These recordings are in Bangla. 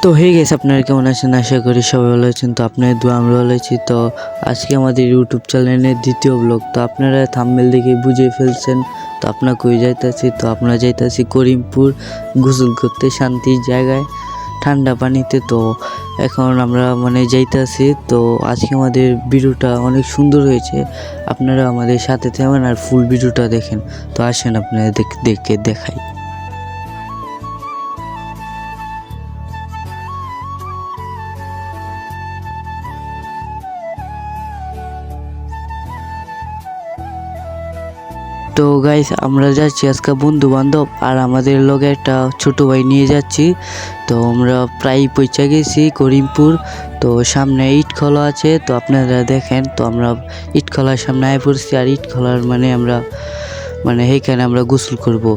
তো হয়ে গেছে, আপনারা কেমন আছেন? আশা করি সবাই ভালো আছেন। তো আপনার দোয়া আমরা ভালো আছি। তো আজকে আমাদের ইউটিউব চ্যানেলের দ্বিতীয় ব্লগ। তো আপনারা থাম্বনেল দেখে বুঝে ফেলছেন। তো আপনার কই যাইতেছি? তো আপনারা যাইতেছি করিমপুর গোসল করতে, শান্তির জায়গায়, ঠান্ডা পানিতে। তো এখন আমরা যাইতেছি। তো আজকে আমাদের ভিডিওটা অনেক সুন্দর হয়েছে, আপনারা আমাদের সাথে থাকবেন আর ফুল ভিডিওটা দেখেন। তো আসেন আপনারা দেখে দেখাই। তো গাইস, আমরা যাচ্ছি আজকে বন্ধু বান্ধব আর আমাদের লগে একটা ছোট ভাই নিয়ে যাচ্ছি। তো আমরা প্রায় পৌঁছে গেছি করিমপুর। তো সামনে ইটখলা আছে, তো আপনারা দেখেন। তো আমরা ইটখলার সামনে আয় পড়ছি আর ইটখলার আমরা সেইখানে আমরা গোসল করবো।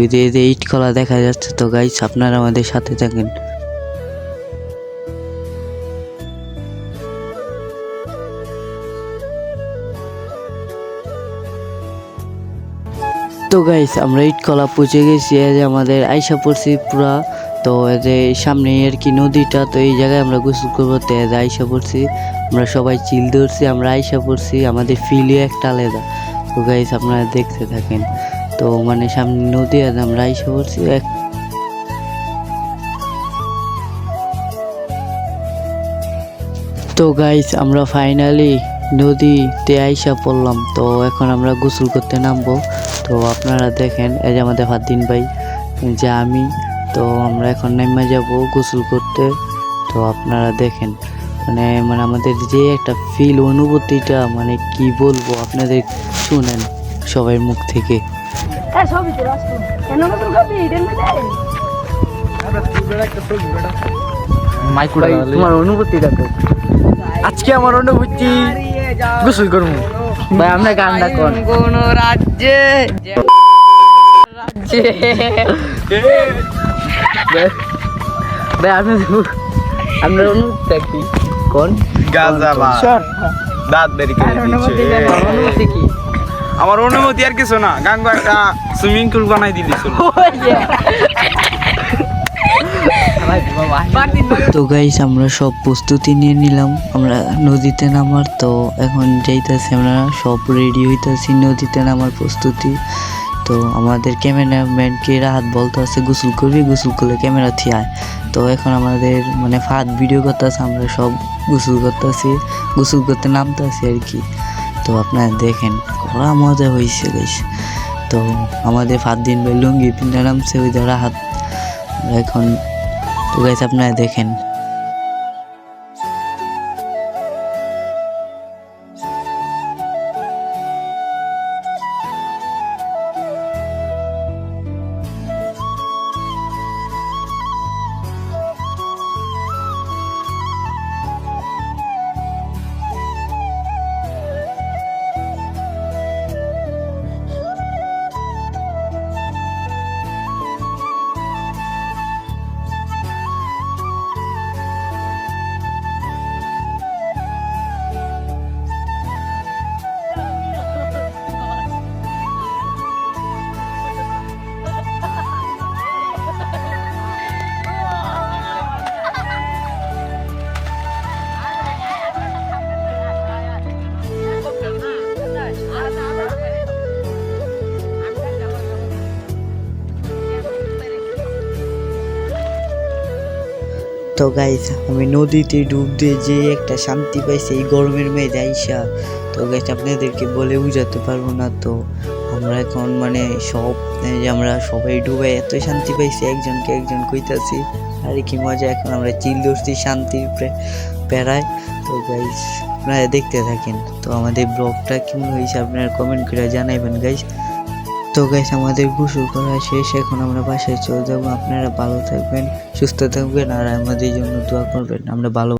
ওই যে ইটখলা দেখা যাচ্ছে। তো গাইস, আপনারা আমাদের সাথে থাকেন। তো গাইস, আমরা ইটখলা পৌঁছে গেছি। এই যে আমাদের আইসা পড়ছি পুরা। তো এই যে সামনে আর কি নদীটা, তো এই জায়গায় আমরা গোসল করবো। তো এই যে আইসা পড়ছি, আমরা সবাই চিল ধরছি, আমরা আইসা পড়ছি। আমাদের ফিলই একটা আলাদা। তো গাইস, আপনারা দেখতে থাকেন। তো সামনে নদী আর আমরা আইসা পড়ছি। তো গাইস, আমরা ফাইনালি নদীতে আইসা পড়লাম। তো এখন আমরা গোসল করতে নামবো। তো আপনারা দেখেন, এই যে আমাদের ফারদিন ভাই, যে আমি। তো আমরা এখন নেমে যাব গোসল করতে। তো আপনারা দেখেন, আমাদের যে একটা ফিল, অনুভূতিটা কি বলবো আপনাদের, শুনেন সবাই মুখ থেকে। তোমার অনুভূতিটা তো আজকে আমার অনুভূতি, গোসল করবো ভাই। আমরা গানটা কোন কোন রাজ্যে ভাই, আপনার অনুভূতিটা কি কোন? দাঁত বেরি অনুভূতি কি? আমার অনুমতি আর কিছু না, গাঙ্গো একটা সুইমিং পুল বানাই দিলি। তো গাইস, আমরা সব প্রস্তুতি নিয়ে নিলাম আমরা নদীতে নামার। তো এখন যাইতেছি, আমরা সব রেডি হইতেছি নদীতে নামার প্রস্তুতি। তো আমাদের ক্যামেরাম্যানকে রাহাত বলতে আছে গোসল করবি, গোসল করলে ক্যামেরা থিয়ায়। তো এখন আমাদের ফাঁদ ভিডিও করতেছে, আমরা সব গোসল করতেছি, গোসল করতে নামতেছি আর কি। তো আপনারা দেখেন, কড়া মজা হয়েছে গাইস। তো আমাদের ফারদিন ভাই লুঙ্গি পিন্ডা নামছে, ওই যে রাহাত এখন। তো গাইস, আপনারা দেখেন। তো গাইস, আমি নদীতে ডুব দিয়ে যে একটা শান্তি পাইছি এই গরমের মেয়ে যাইসা, তো গাইস আপনাদেরকে বলে বুঝাতে পারবো না। তো আমরা এখন সব আমরা সবাই ডুবে এত শান্তি পাইছি, একজনকে একজন কইতাছি আর কি মজা। এখন আমরা চিল ধরছি শান্তির প্যারায়। তো গাইস, আপনারা দেখতে থাকেন। তো আমাদের ব্লগটা কেমন হয়েছে আপনারা কমেন্ট করে জানাইবেন গাইস। তো গাইস, আমাদের গোসল করা শেষ, এখন আমরা বাসায় চলে যাবো। আপনারা ভালো থাকবেন, সুস্থ থাকবেন আর আমাদের জন্য দোয়া করবেন। আমরা ভালো